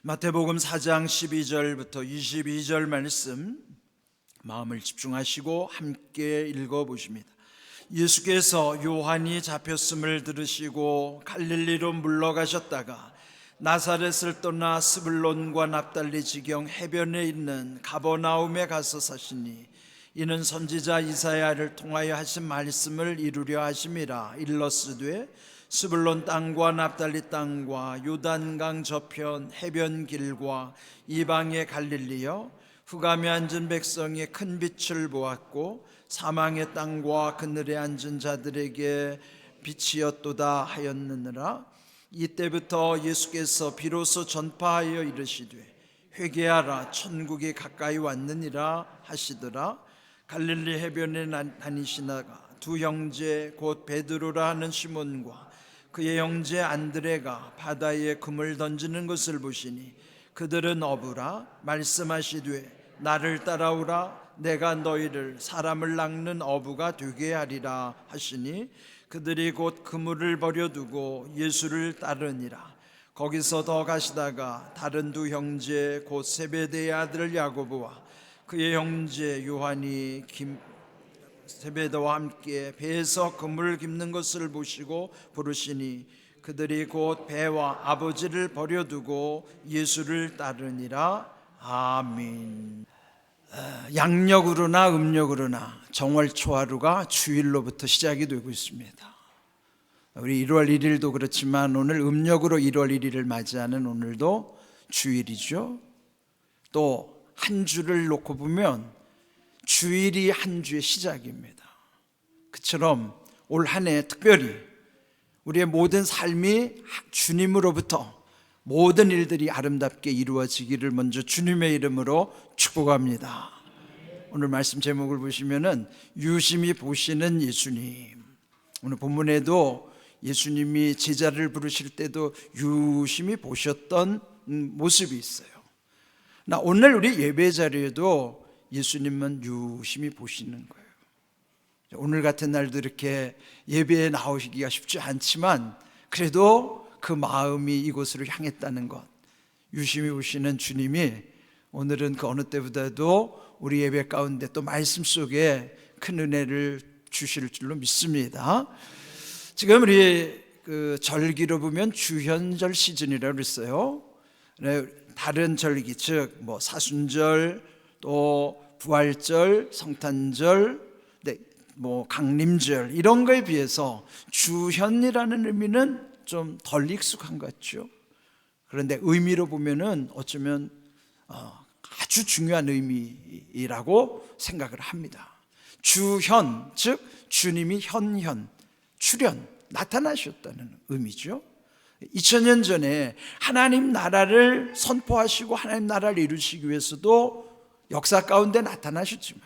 마태복음 4장 12절부터 22절 말씀 마음을 집중하시고 함께 읽어보십니다. 예수께서 요한이 잡혔음을 들으시고 갈릴리로 물러가셨다가 나사렛을 떠나 스불론과 납달리 지경 해변에 있는 가버나움에 가서 사시니 이는 선지자 이사야를 통하여 하신 말씀을 이루려 하심이라. 일러스되 스불론 땅과 납달리 땅과 요단강 저편 해변 길과 이방의 갈릴리여, 흑암에 앉은 백성이 큰 빛을 보았고 사망의 땅과 그늘에 앉은 자들에게 빛이었도다 하였느니라. 이때부터 예수께서 비로소 전파하여 이르시되 회개하라, 천국이 가까이 왔느니라 하시더라. 갈릴리 해변에 다니시다가 두 형제 곧 베드로라 하는 시몬과 그의 형제 안드레가 바다에 금을 던지는 것을 보시니 그들은 어부라. 말씀하시되 나를 따라오라, 내가 너희를 사람을 낚는 어부가 되게 하리라 하시니 그들이 곧 그물을 버려두고 예수를 따르니라. 거기서 더 가시다가 다른 두 형제 곧 세베대의 아들 야고보와 그의 형제 요한이 세베대와 함께 배에서 그물을 깁는 것을 보시고 부르시니 그들이 곧 배와 아버지를 버려두고 예수를 따르니라. 아멘. 양력으로나 음력으로나 정월 초하루가 주일로부터 시작이 되고 있습니다. 우리 1월 1일도 그렇지만 오늘 음력으로 1월 1일을 맞이하는 오늘도 주일이죠. 또 한 주를 놓고 보면 주일이 한 주의 시작입니다. 그처럼 올 한 해 특별히 우리의 모든 삶이 주님으로부터 모든 일들이 아름답게 이루어지기를 먼저 주님의 이름으로 축복합니다. 오늘 말씀 제목을 보시면은 유심히 보시는 예수님. 오늘 본문에도 예수님이 제자를 부르실 때도 유심히 보셨던 모습이 있어요. 오늘 우리 예배 자리에도 예수님은 유심히 보시는 거예요. 오늘 같은 날도 이렇게 예배에 나오시기가 쉽지 않지만 그래도 그 마음이 이곳으로 향했다는 것, 유심히 보시는 주님이 오늘은 그 어느 때보다도 우리 예배 가운데 또 말씀 속에 큰 은혜를 주실 줄로 믿습니다. 지금 우리 그 절기로 보면 주현절 시즌이라고 그랬어요. 다른 절기, 즉 사순절, 또 부활절, 성탄절, 강림절 이런 거에 비해서 주현이라는 의미는 좀 덜 익숙한 것 같죠. 그런데 의미로 보면은 어쩌면 아주 중요한 의미라고 생각을 합니다. 주현, 즉 주님이 현현, 출현, 나타나셨다는 의미죠. 2000년 전에 하나님 나라를 선포하시고 하나님 나라를 이루시기 위해서도 역사 가운데 나타나셨지만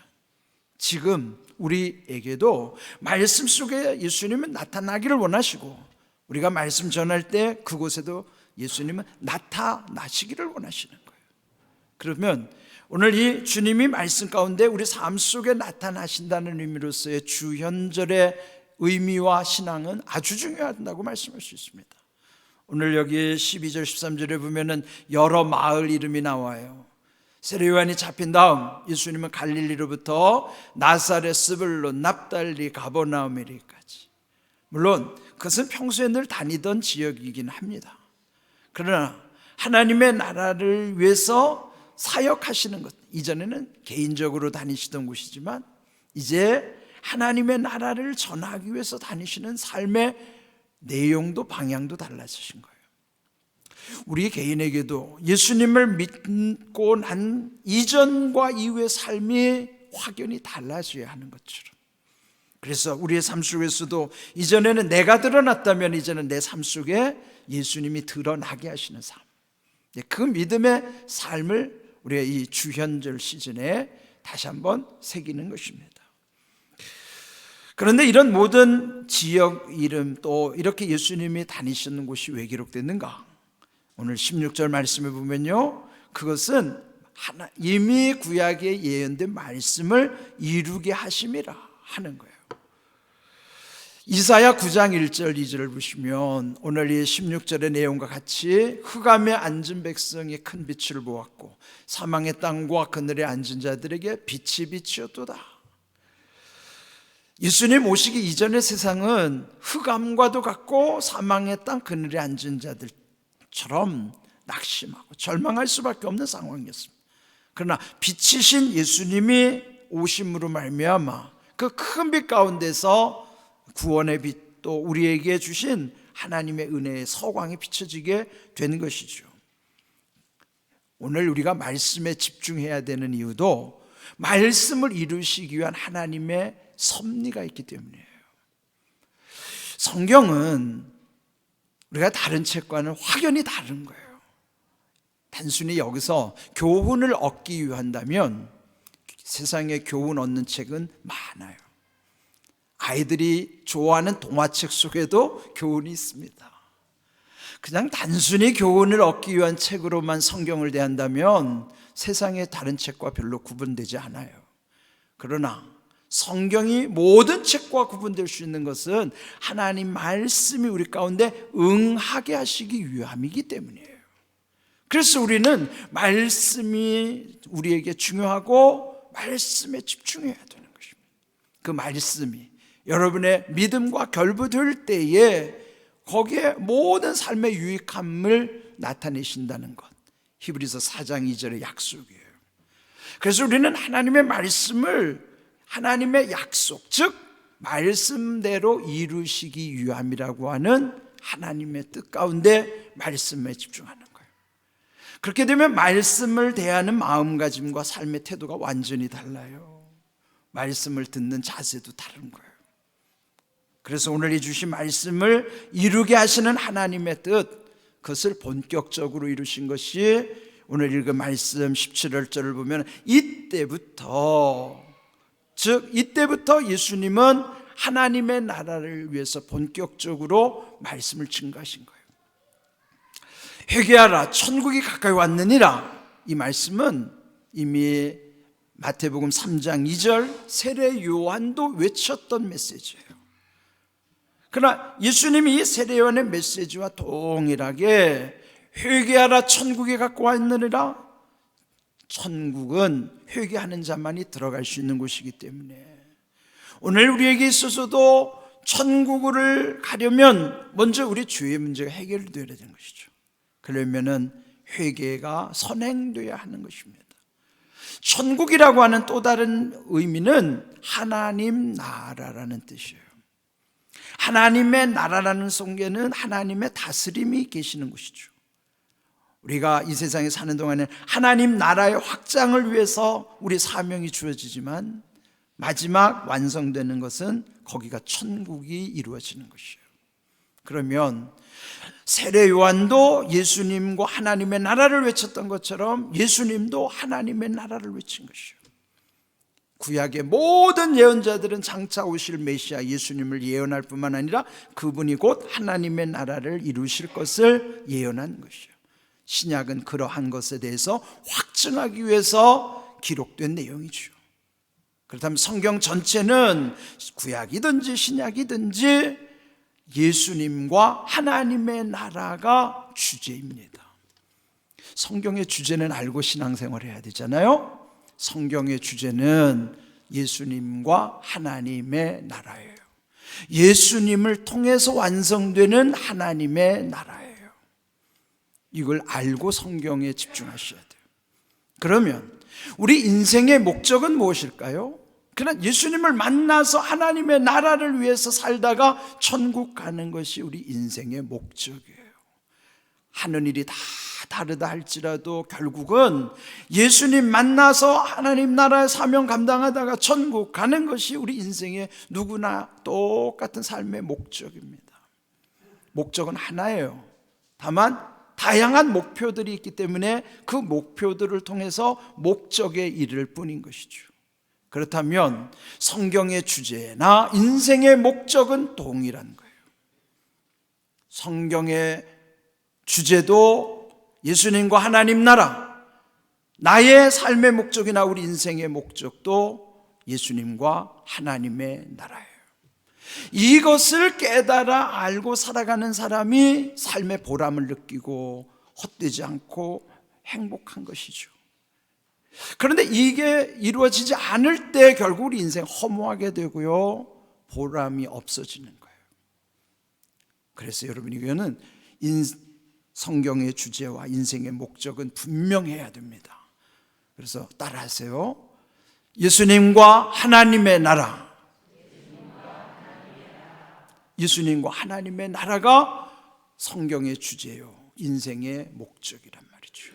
지금 우리에게도 말씀 속에 예수님은 나타나기를 원하시고 우리가 말씀 전할 때 그곳에도 예수님은 나타나시기를 원하시는 거예요. 그러면 오늘 이 주님이 말씀 가운데 우리 삶 속에 나타나신다는 의미로서의 주현절의 의미와 신앙은 아주 중요하다고 말씀할 수 있습니다. 오늘 여기 12절 13절에 보면은 여러 마을 이름이 나와요. 세례요한이 잡힌 다음 예수님은 갈릴리로부터 나사렛, 스불론, 납달리, 가버나움에까지, 물론 그것은 평소에 늘 다니던 지역이긴 합니다. 그러나 하나님의 나라를 위해서 사역하시는 것, 이전에는 개인적으로 다니시던 곳이지만 이제 하나님의 나라를 전하기 위해서 다니시는 삶의 내용도 방향도 달라지신 거예요. 우리 개인에게도 예수님을 믿고 난 이전과 이후의 삶이 확연히 달라져야 하는 것처럼, 그래서 우리의 삶 속에서도 이전에는 내가 드러났다면 이제는 내 삶 속에 예수님이 드러나게 하시는 삶, 그 믿음의 삶을 우리의 이 주현절 시즌에 다시 한번 새기는 것입니다. 그런데 이런 모든 지역 이름, 또 이렇게 예수님이 다니시는 곳이 왜 기록됐는가? 오늘 16절 말씀에 보면요, 그것은 이미 구약에 예언된 말씀을 이루게 하심이라 하는 거예요. 이사야 9장 1절 2절을 보시면 오늘 이 16절의 내용과 같이 흑암에 앉은 백성이 큰 빛을 보았고 사망의 땅과 그늘에 앉은 자들에게 빛이 비치었도다. 예수님 오시기 이전의 세상은 흑암과도 같고 사망의 땅 그늘에 앉은 자들처럼 낙심하고 절망할 수밖에 없는 상황이었습니다. 그러나 빛이신 예수님이 오심으로 말미암아 그 큰 빛 가운데서 구원의 빛, 또 우리에게 주신 하나님의 은혜의 서광이 비춰지게 된 것이죠. 오늘 우리가 말씀에 집중해야 되는 이유도 말씀을 이루시기 위한 하나님의 섭리가 있기 때문이에요. 성경은 우리가 다른 책과는 확연히 다른 거예요. 단순히 여기서 교훈을 얻기 위한다면 세상에 교훈 얻는 책은 많아요. 아이들이 좋아하는 동화책 속에도 교훈이 있습니다. 그냥 단순히 교훈을 얻기 위한 책으로만 성경을 대한다면 세상의 다른 책과 별로 구분되지 않아요. 그러나 성경이 모든 책과 구분될 수 있는 것은 하나님 말씀이 우리 가운데 응하게 하시기 위함이기 때문이에요. 그래서 우리는 말씀이 우리에게 중요하고 말씀에 집중해야 되는 것입니다. 그 말씀이 여러분의 믿음과 결부될 때에 거기에 모든 삶의 유익함을 나타내신다는 것, 히브리서 4장 2절의 약속이에요. 그래서 우리는 하나님의 말씀을 하나님의 약속, 즉 말씀대로 이루시기 위함이라고 하는 하나님의 뜻 가운데 말씀에 집중하는 거예요. 그렇게 되면 말씀을 대하는 마음가짐과 삶의 태도가 완전히 달라요. 말씀을 듣는 자세도 다른 거예요. 그래서 오늘 이 주신 말씀을 이루게 하시는 하나님의 뜻, 그것을 본격적으로 이루신 것이 오늘 읽은 말씀 17절을 보면 이때부터 예수님은 하나님의 나라를 위해서 본격적으로 말씀을 증거하신 거예요. 회개하라, 천국이 가까이 왔느니라. 이 말씀은 이미 마태복음 3장 2절 세례 요한도 외쳤던 메시지예요. 그러나 예수님이 이 세례 요한의 메시지와 동일하게 회개하라, 천국이 가까이 왔느니라. 천국은 회개하는 자만이 들어갈 수 있는 곳이기 때문에 오늘 우리에게 있어서도 천국을 가려면 먼저 우리 죄의 문제가 해결되어야 되는 것이죠. 그러면은 회개가 선행되어야 하는 것입니다. 천국이라고 하는 또 다른 의미는 하나님 나라라는 뜻이에요. 하나님의 나라라는 속에는 하나님의 다스림이 계시는 곳이죠. 우리가 이 세상에 사는 동안에 하나님 나라의 확장을 위해서 우리 사명이 주어지지만 마지막 완성되는 것은 거기가 천국이 이루어지는 것이에요. 그러면 세례 요한도 예수님과 하나님의 나라를 외쳤던 것처럼 예수님도 하나님의 나라를 외친 것이에요. 구약의 모든 예언자들은 장차 오실 메시아 예수님을 예언할 뿐만 아니라 그분이 곧 하나님의 나라를 이루실 것을 예언한 것이에요. 신약은 그러한 것에 대해서 확증하기 위해서 기록된 내용이죠. 그렇다면 성경 전체는 구약이든지 신약이든지 예수님과 하나님의 나라가 주제입니다. 성경의 주제는 알고 신앙생활을 해야 되잖아요. 성경의 주제는 예수님과 하나님의 나라예요. 예수님을 통해서 완성되는 하나님의 나라예요. 이걸 알고 성경에 집중하셔야 돼요. 그러면 우리 인생의 목적은 무엇일까요? 그냥 예수님을 만나서 하나님의 나라를 위해서 살다가 천국 가는 것이 우리 인생의 목적이에요. 하는 일이 다 다르다 할지라도 결국은 예수님 만나서 하나님 나라의 사명 감당하다가 천국 가는 것이 우리 인생의 누구나 똑같은 삶의 목적입니다. 목적은 하나예요. 다만 다양한 목표들이 있기 때문에 그 목표들을 통해서 목적에 이를 뿐인 것이죠. 그렇다면 성경의 주제나 인생의 목적은 동일한 거예요. 성경의 주제도 예수님과 하나님 나라, 나의 삶의 목적이나 우리 인생의 목적도 예수님과 하나님의 나라예요. 이것을 깨달아 알고 살아가는 사람이 삶의 보람을 느끼고 헛되지 않고 행복한 것이죠. 그런데 이게 이루어지지 않을 때 결국 우리 인생 허무하게 되고요, 보람이 없어지는 거예요. 그래서 여러분, 이거는 성경의 주제와 인생의 목적은 분명해야 됩니다. 그래서 따라하세요. 예수님과 하나님의 나라. 예수님과 하나님의 나라가 성경의 주제요, 인생의 목적이란 말이죠.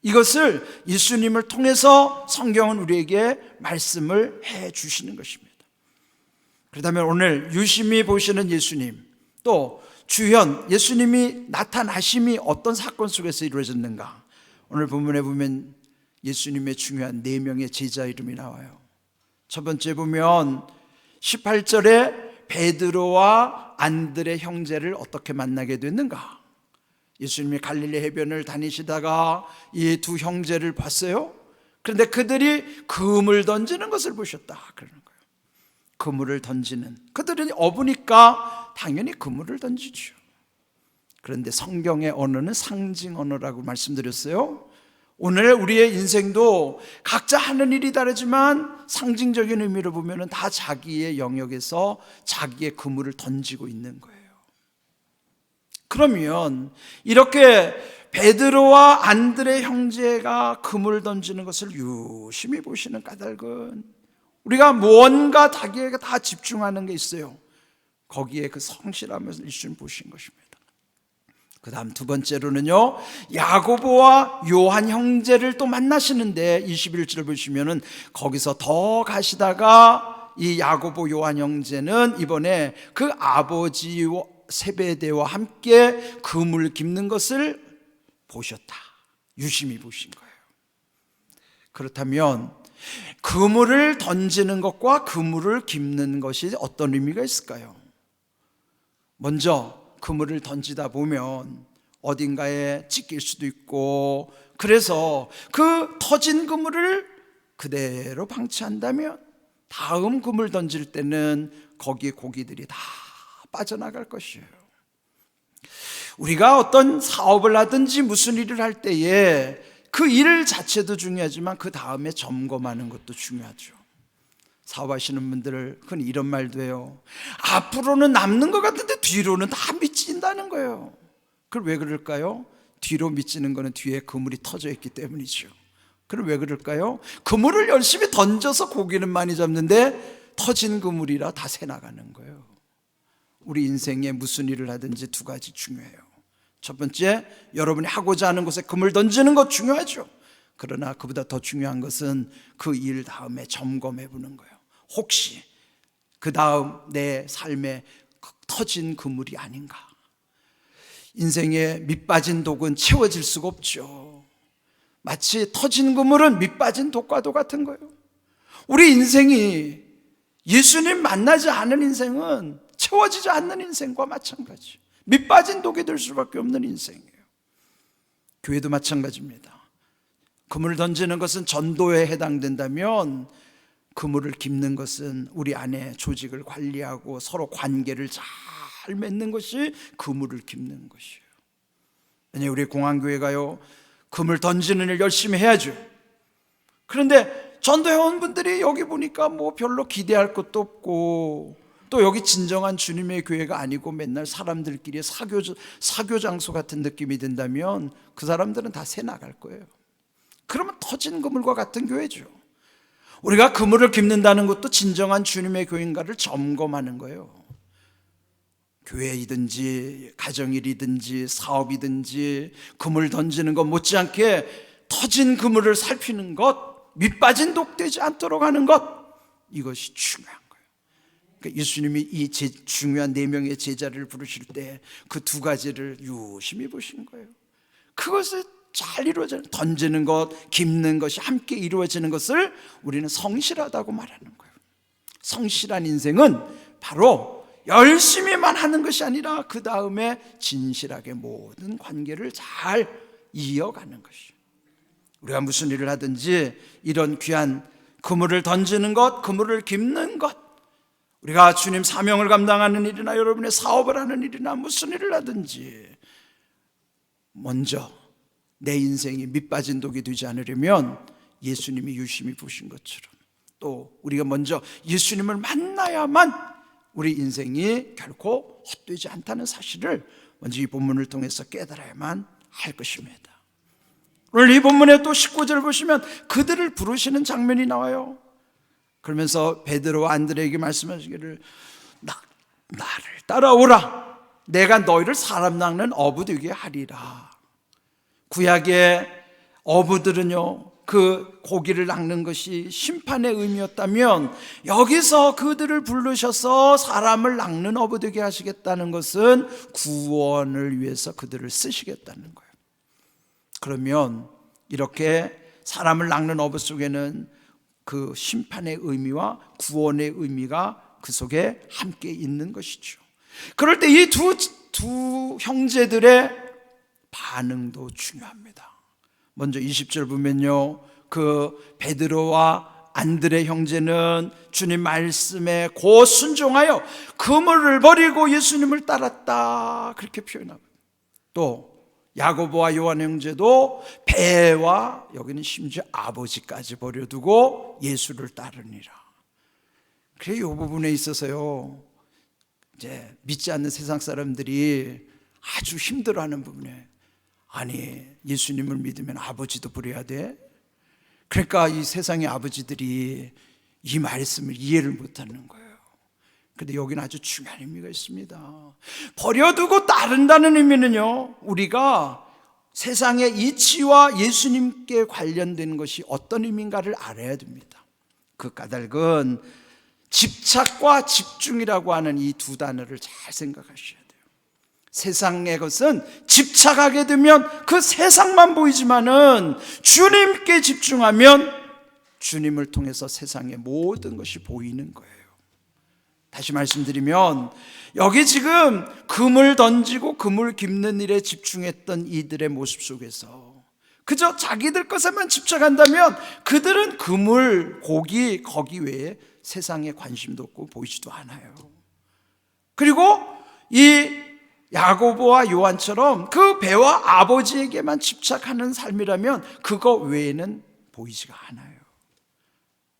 이것을 예수님을 통해서 성경은 우리에게 말씀을 해 주시는 것입니다. 그렇다면 오늘 유심히 보시는 예수님, 또 주현 예수님이 나타나심이 어떤 사건 속에서 이루어졌는가? 오늘 본문에 보면 예수님의 중요한 4명의 제자 이름이 나와요. 첫 번째 보면 18절에 베드로와 안드레 형제를 어떻게 만나게 됐는가? 예수님이 갈릴리 해변을 다니시다가 이 두 형제를 봤어요. 그런데 그들이 그물 던지는 것을 보셨다 그러는 거예요. 그물을 던지는, 그들은 어부니까 당연히 그물을 던지죠. 그런데 성경의 언어는 상징 언어라고 말씀드렸어요. 오늘 우리의 인생도 각자 하는 일이 다르지만 상징적인 의미로 보면 다 자기의 영역에서 자기의 그물을 던지고 있는 거예요. 그러면 이렇게 베드로와 안드레 형제가 그물 던지는 것을 유심히 보시는 까닭은, 우리가 무언가 자기에게 다 집중하는 게 있어요. 거기에 그 성실함을 예수님 보신 것입니다. 그 다음 두 번째로는요, 야고보와 요한 형제를 또 만나시는데 21절을 보시면은 거기서 더 가시다가 이 야고보 요한 형제는 이번에 그 아버지 세베대와 함께 그물 깁는 것을 보셨다, 유심히 보신 거예요. 그렇다면 그물을 던지는 것과 그물을 깁는 것이 어떤 의미가 있을까요? 먼저 그물을 던지다 보면 어딘가에 찢길 수도 있고, 그래서 그 터진 그물을 그대로 방치한다면 다음 그물 던질 때는 거기에 고기들이 다 빠져나갈 것이에요. 우리가 어떤 사업을 하든지 무슨 일을 할 때에 그 일 자체도 중요하지만 그 다음에 점검하는 것도 중요하죠. 사업하시는 분들 흔히 이런 말도 해요. 앞으로는 남는 것 같은데 뒤로는 다 미친다는 거예요. 그걸 왜 그럴까요? 뒤로 미치는 거는 뒤에 그물이 터져 있기 때문이죠. 그럼 왜 그럴까요? 그물을 열심히 던져서 고기는 많이 잡는데 터진 그물이라 다 새나가는 거예요. 우리 인생에 무슨 일을 하든지 두 가지 중요해요. 첫 번째, 여러분이 하고자 하는 곳에 그물 던지는 것 중요하죠. 그러나 그보다 더 중요한 것은 그 일 다음에 점검해 보는 거예요. 혹시 그 다음 내 삶에 터진 그물이 아닌가? 인생에 밑빠진 독은 채워질 수가 없죠. 마치 터진 그물은 밑빠진 독과도 같은 거예요. 우리 인생이 예수님 만나지 않은 인생은 채워지지 않는 인생과 마찬가지, 밑빠진 독이 될 수밖에 없는 인생이에요. 교회도 마찬가지입니다. 그물을 던지는 것은 전도에 해당된다면 그물을 깁는 것은 우리 안에 조직을 관리하고 서로 관계를 잘 맺는 것이 그물을 깁는 것이에요. 왜냐하면 우리 공항교회가요, 그물 던지는 일 열심히 해야죠. 그런데 전도회원 분들이 여기 보니까 뭐 별로 기대할 것도 없고, 또 여기 진정한 주님의 교회가 아니고 맨날 사람들끼리 사교 장소 같은 느낌이 든다면 그 사람들은 다 새 나갈 거예요. 그러면 터진 그물과 같은 교회죠. 우리가 그물을 깁는다는 것도 진정한 주님의 교회인가를 점검하는 거예요. 교회이든지 가정일이든지 사업이든지 그물 던지는 것 못지않게 터진 그물을 살피는 것, 밑빠진 독되지 않도록 하는 것, 이것이 중요한 거예요. 그러니까 예수님이 이 중요한 4명의 제자를 부르실 때 그 두 가지를 유심히 보신 거예요. 그것을 잘 이루어지는, 던지는 것, 깁는 것이 함께 이루어지는 것을 우리는 성실하다고 말하는 거예요. 성실한 인생은 바로 열심히만 하는 것이 아니라 그 다음에 진실하게 모든 관계를 잘 이어가는 것이에요. 우리가 무슨 일을 하든지 이런 귀한 그물을 던지는 것, 그물을 깁는 것, 우리가 주님 사명을 감당하는 일이나 여러분의 사업을 하는 일이나 무슨 일을 하든지 먼저 내 인생이 밑빠진 독이 되지 않으려면 예수님이 유심히 보신 것처럼 또 우리가 먼저 예수님을 만나야만 우리 인생이 결코 헛되지 않다는 사실을 먼저 이 본문을 통해서 깨달아야만 할 것입니다. 오늘 이 본문에 또 19절 보시면 그들을 부르시는 장면이 나와요. 그러면서 베드로와 안드레에게 말씀하시기를 나를 따라오라. 내가 너희를 사람 낚는 어부 되게 하리라. 구약의 어부들은요, 그 고기를 낚는 것이 심판의 의미였다면 여기서 그들을 부르셔서 사람을 낚는 어부 되게 하시겠다는 것은 구원을 위해서 그들을 쓰시겠다는 거예요. 그러면 이렇게 사람을 낚는 어부 속에는 그 심판의 의미와 구원의 의미가 그 속에 함께 있는 것이죠. 그럴 때 이 두 형제들의 반응도 중요합니다. 먼저 20절 보면요, 그 베드로와 안드레 형제는 주님 말씀에 곧 순종하여 그물을 버리고 예수님을 따랐다, 그렇게 표현합니다. 또 야고보와 요한 형제도 배와 여기는 심지어 아버지까지 버려두고 예수를 따르니라. 그래, 이 부분에 있어서요, 이제 믿지 않는 세상 사람들이 아주 힘들어하는 부분에, 아니 예수님을 믿으면 아버지도 버려야 돼? 그러니까 이 세상의 아버지들이 이 말씀을 이해를 못하는 거예요. 그런데 여기는 아주 중요한 의미가 있습니다. 버려두고 따른다는 의미는요, 우리가 세상의 이치와 예수님께 관련된 것이 어떤 의미인가를 알아야 됩니다. 그 까닭은 집착과 집중이라고 하는 이 두 단어를 잘 생각하셔야 돼요. 세상의 것은 집착하게 되면 그 세상만 보이지만은 주님께 집중하면 주님을 통해서 세상의 모든 것이 보이는 거예요. 다시 말씀드리면 여기 지금 금을 던지고 금을 깁는 일에 집중했던 이들의 모습 속에서 그저 자기들 것에만 집착한다면 그들은 그물, 고기, 거기 외에 세상에 관심도 없고 보이지도 않아요. 그리고 이 야고보와 요한처럼 그 배와 아버지에게만 집착하는 삶이라면 그거 외에는 보이지가 않아요.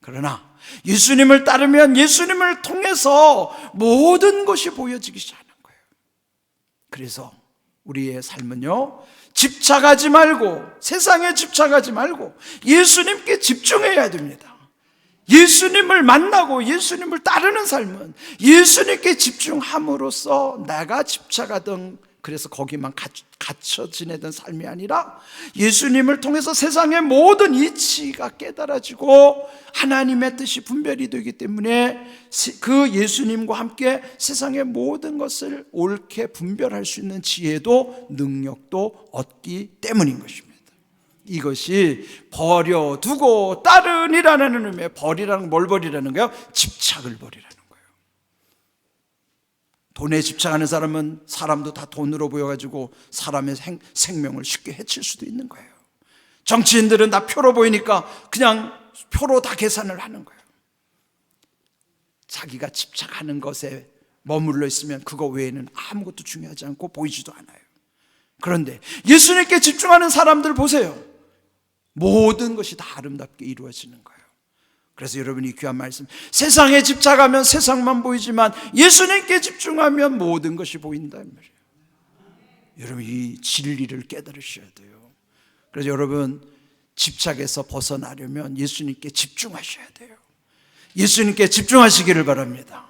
그러나 예수님을 따르면 예수님을 통해서 모든 것이 보여지기 시작하는 거예요. 그래서 우리의 삶은요, 집착하지 말고, 세상에 집착하지 말고 예수님께 집중해야 됩니다. 예수님을 만나고 예수님을 따르는 삶은 예수님께 집중함으로써 내가 집착하던, 그래서 거기만 갇혀 지내던 삶이 아니라 예수님을 통해서 세상의 모든 이치가 깨달아지고 하나님의 뜻이 분별이 되기 때문에 그 예수님과 함께 세상의 모든 것을 옳게 분별할 수 있는 지혜도 능력도 얻기 때문인 것입니다. 이것이 버려두고 따르니라는 의미에, 버리라는 뭘 버리라는 거예요? 집착을 버리라는 거예요. 돈에 집착하는 사람은 사람도 다 돈으로 보여가지고 사람의 생명을 쉽게 해칠 수도 있는 거예요. 정치인들은 다 표로 보이니까 그냥 표로 다 계산을 하는 거예요. 자기가 집착하는 것에 머물러 있으면 그거 외에는 아무것도 중요하지 않고 보이지도 않아요. 그런데 예수님께 집중하는 사람들 보세요. 모든 것이 다 아름답게 이루어지는 거예요. 그래서 여러분이 이 귀한 말씀, 세상에 집착하면 세상만 보이지만 예수님께 집중하면 모든 것이 보인다는 말이에요. 여러분 이 진리를 깨달으셔야 돼요. 그래서 여러분 집착에서 벗어나려면 예수님께 집중하셔야 돼요. 예수님께 집중하시기를 바랍니다.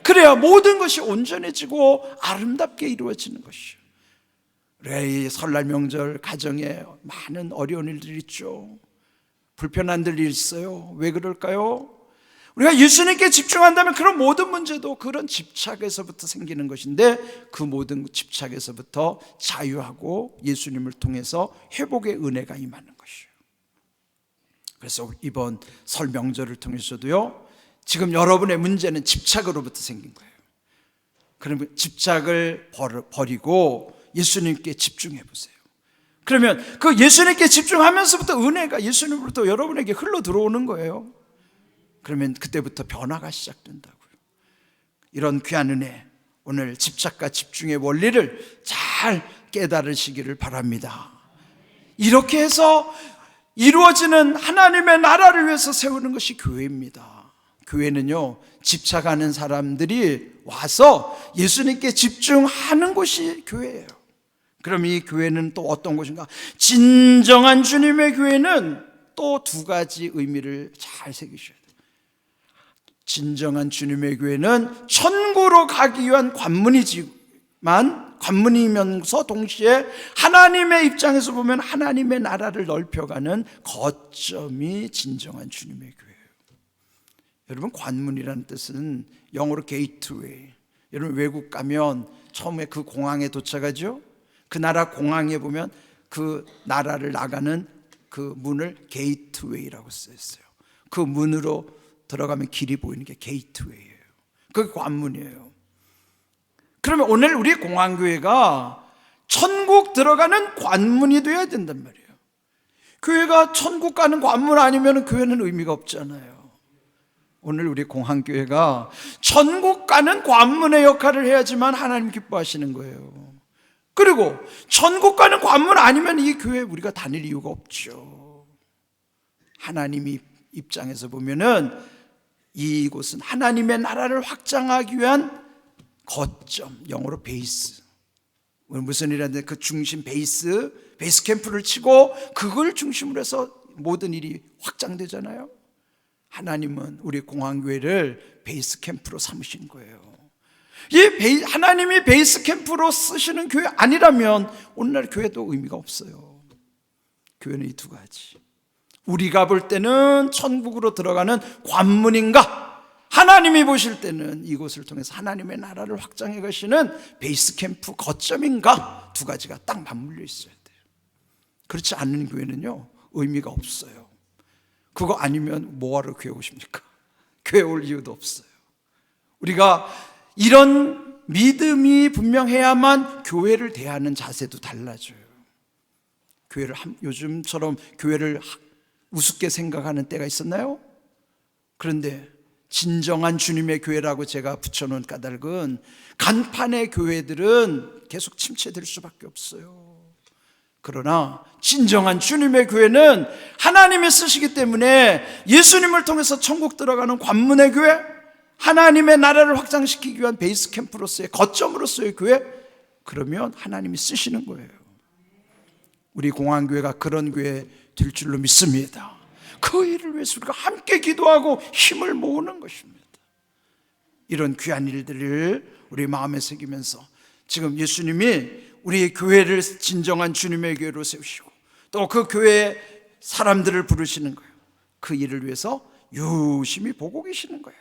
그래야 모든 것이 온전해지고 아름답게 이루어지는 것이에요. 우리가 이 설날 명절 가정에 많은 어려운 일들이 있죠. 불편한 일이 있어요. 왜 그럴까요? 우리가 예수님께 집중한다면 그런 모든 문제도 그런 집착에서부터 생기는 것인데 그 모든 집착에서부터 자유하고 예수님을 통해서 회복의 은혜가 임하는 것이에요. 그래서 이번 설 명절을 통해서도요, 지금 여러분의 문제는 집착으로부터 생긴 거예요. 그러면 집착을 버리고 예수님께 집중해 보세요. 그러면 그 예수님께 집중하면서부터 은혜가 예수님으로부터 여러분에게 흘러 들어오는 거예요. 그러면 그때부터 변화가 시작된다고요. 이런 귀한 은혜, 오늘 집착과 집중의 원리를 잘 깨달으시기를 바랍니다. 이렇게 해서 이루어지는 하나님의 나라를 위해서 세우는 것이 교회입니다. 교회는요, 집착하는 사람들이 와서 예수님께 집중하는 곳이 교회예요. 그럼 이 교회는 또 어떤 곳인가? 진정한 주님의 교회는 또 두 가지 의미를 잘 새기셔야 돼요. 진정한 주님의 교회는 천국으로 가기 위한 관문이면서 동시에 하나님의 입장에서 보면 하나님의 나라를 넓혀가는 거점이 진정한 주님의 교회예요. 여러분, 관문이라는 뜻은 영어로 게이트웨이. 여러분, 외국 가면 처음에 그 공항에 도착하죠? 그 나라 공항에 보면 그 나라를 나가는 그 문을 게이트웨이라고 써있어요. 그 문으로 들어가면 길이 보이는 게 게이트웨이예요. 그게 관문이에요. 그러면 오늘 우리 공항교회가 천국 들어가는 관문이 되어야 된단 말이에요. 교회가 천국 가는 관문 아니면 교회는 의미가 없잖아요. 오늘 우리 공항교회가 천국 가는 관문의 역할을 해야지만 하나님 기뻐하시는 거예요. 그리고 천국 가는 관문 아니면 이 교회에 우리가 다닐 이유가 없죠. 하나님이 입장에서 보면은 이곳은 하나님의 나라를 확장하기 위한 거점, 영어로 베이스. 무슨 일이라는데 그 중심 베이스 캠프를 치고 그걸 중심으로 해서 모든 일이 확장되잖아요. 하나님은 우리 공항교회를 베이스 캠프로 삼으신 거예요. 하나님이 베이스 캠프로 쓰시는 교회 아니라면 오늘날 교회도 의미가 없어요. 교회는 이 두 가지. 우리가 볼 때는 천국으로 들어가는 관문인가? 하나님이 보실 때는 이곳을 통해서 하나님의 나라를 확장해 가시는 베이스 캠프 거점인가? 두 가지가 딱 맞물려 있어야 돼요. 그렇지 않은 교회는요, 의미가 없어요. 그거 아니면 뭐하러 교회 오십니까? 교회 올 이유도 없어요. 우리가 이런 믿음이 분명해야만 교회를 대하는 자세도 달라져요. 요즘처럼 교회를 우습게 생각하는 때가 있었나요? 그런데 진정한 주님의 교회라고 제가 붙여놓은 까닭은 간판의 교회들은 계속 침체될 수밖에 없어요. 그러나 진정한 주님의 교회는 하나님이 쓰시기 때문에 예수님을 통해서 천국 들어가는 관문의 교회, 하나님의 나라를 확장시키기 위한 베이스 캠프로서의 거점으로서의 교회, 그러면 하나님이 쓰시는 거예요. 우리 공항교회가 그런 교회 될 줄로 믿습니다. 그 일을 위해서 우리가 함께 기도하고 힘을 모으는 것입니다. 이런 귀한 일들을 우리 마음에 새기면서 지금 예수님이 우리 교회를 진정한 주님의 교회로 세우시고 또 그 교회의 사람들을 부르시는 거예요. 그 일을 위해서 유심히 보고 계시는 거예요.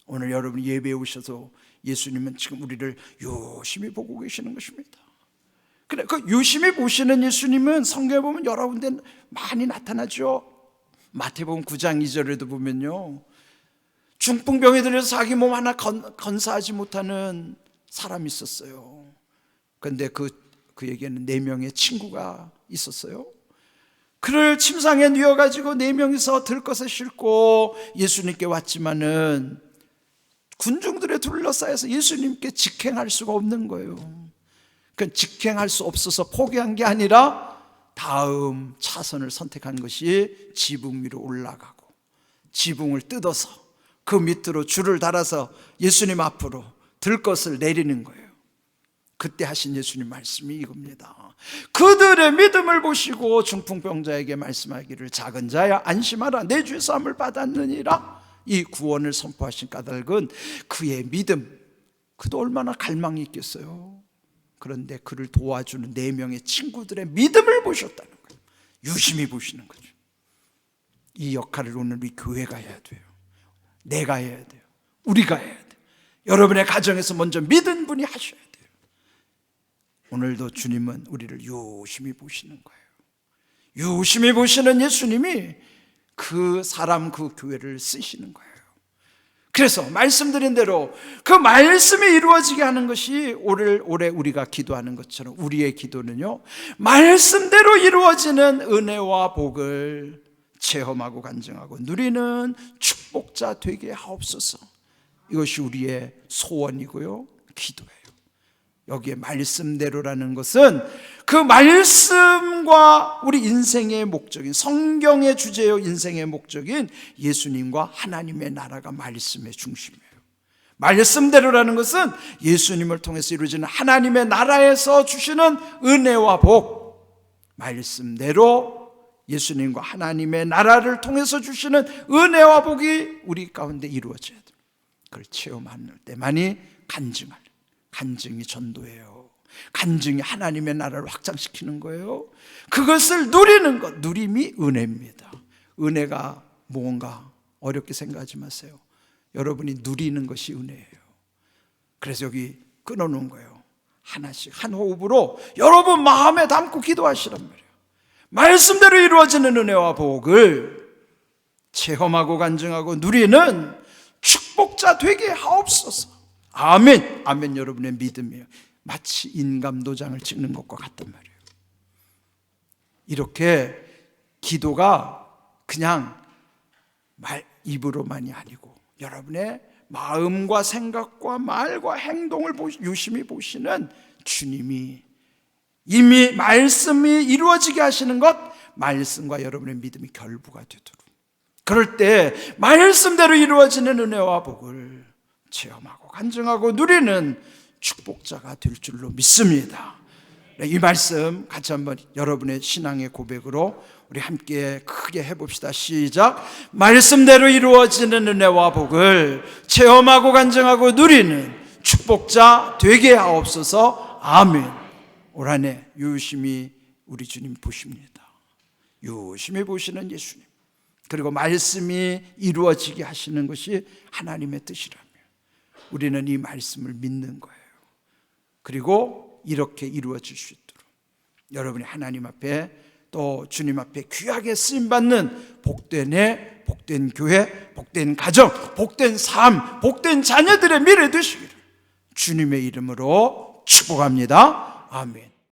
오늘 여러분이 예배에 오셔서 예수님은 지금 우리를 유심히 보고 계시는 것입니다. 그래, 그 유심히 보시는 예수님은 성경에 보면 여러 군데 많이 나타나죠. 마태복음 9장 2절에도 보면요, 중풍병에 들려서 자기 몸 하나 건사하지 못하는 사람이 있었어요. 그런데 그에게는 4명의 친구가 있었어요. 그를 침상에 누워가지고 4명이서 들것에 싣고 예수님께 왔지만은 군중들에 둘러싸여서 예수님께 직행할 수가 없는 거예요. 그러니까 직행할 수 없어서 포기한 게 아니라 다음 차선을 선택한 것이 지붕 위로 올라가고 지붕을 뜯어서 그 밑으로 줄을 달아서 예수님 앞으로 들것을 내리는 거예요. 그때 하신 예수님 말씀이 이겁니다. 그들의 믿음을 보시고 중풍병자에게 말씀하기를 작은 자야 안심하라 내 주의 사함을 받았느니라. 이 구원을 선포하신 까닭은 그의 믿음, 그도 얼마나 갈망이 있겠어요. 그런데 그를 도와주는 4명의 친구들의 믿음을 보셨다는 거예요. 유심히 보시는 거죠. 이 역할을 오늘 우리 교회가 해야 돼요. 내가 해야 돼요. 우리가 해야 돼요. 여러분의 가정에서 먼저 믿은 분이 하셔야 돼요. 오늘도 주님은 우리를 유심히 보시는 거예요. 유심히 보시는 예수님이 그 사람, 그 교회를 쓰시는 거예요. 그래서 말씀드린 대로 그 말씀이 이루어지게 하는 것이 올해 우리가 기도하는 것처럼 우리의 기도는요, 말씀대로 이루어지는 은혜와 복을 체험하고 간증하고 누리는 축복자 되게 하옵소서. 이것이 우리의 소원이고요, 기도예요. 여기에 말씀대로라는 것은 그 말씀과 우리 인생의 목적인, 성경의 주제요 인생의 목적인 예수님과 하나님의 나라가 말씀의 중심이에요. 말씀대로라는 것은 예수님을 통해서 이루어지는 하나님의 나라에서 주시는 은혜와 복, 말씀대로 예수님과 하나님의 나라를 통해서 주시는 은혜와 복이 우리 가운데 이루어져야 돼요. 그걸 체험하는 때만이 간증이 전도예요. 간증이 하나님의 나라를 확장시키는 거예요. 그것을 누리는 것, 누림이 은혜입니다. 은혜가 뭔가 어렵게 생각하지 마세요. 여러분이 누리는 것이 은혜예요. 그래서 여기 끊어놓은 거예요. 하나씩 한 호흡으로 여러분 마음에 담고 기도하시란 말이에요. 말씀대로 이루어지는 은혜와 복을 체험하고 간증하고 누리는 축복자 되게 하옵소서. 아멘. 아멘. 여러분의 믿음이에요. 마치 인감도장을 찍는 것과 같단 말이에요. 이렇게 기도가 그냥 입으로만이 아니고 여러분의 마음과 생각과 말과 행동을 유심히 보시는 주님이 이미 말씀이 이루어지게 하시는 것, 말씀과 여러분의 믿음이 결부가 되도록, 그럴 때 말씀대로 이루어지는 은혜와 복을 체험하고 간증하고 누리는 축복자가 될 줄로 믿습니다. 이 말씀 같이 한번 여러분의 신앙의 고백으로 우리 함께 크게 해봅시다. 시작. 말씀대로 이루어지는 은혜와 복을 체험하고 간증하고 누리는 축복자 되게 하옵소서. 아멘. 올 한 해 유심히 우리 주님 보십니다. 유심히 보시는 예수님, 그리고 말씀이 이루어지게 하시는 것이 하나님의 뜻이라며 우리는 이 말씀을 믿는 거예요. 그리고 이렇게 이루어질 수 있도록 여러분이 하나님 앞에 또 주님 앞에 귀하게 쓰임받는 복된 해, 복된 교회, 복된 가정, 복된 삶, 복된 자녀들의 미래 되시기를 주님의 이름으로 축복합니다. 아멘.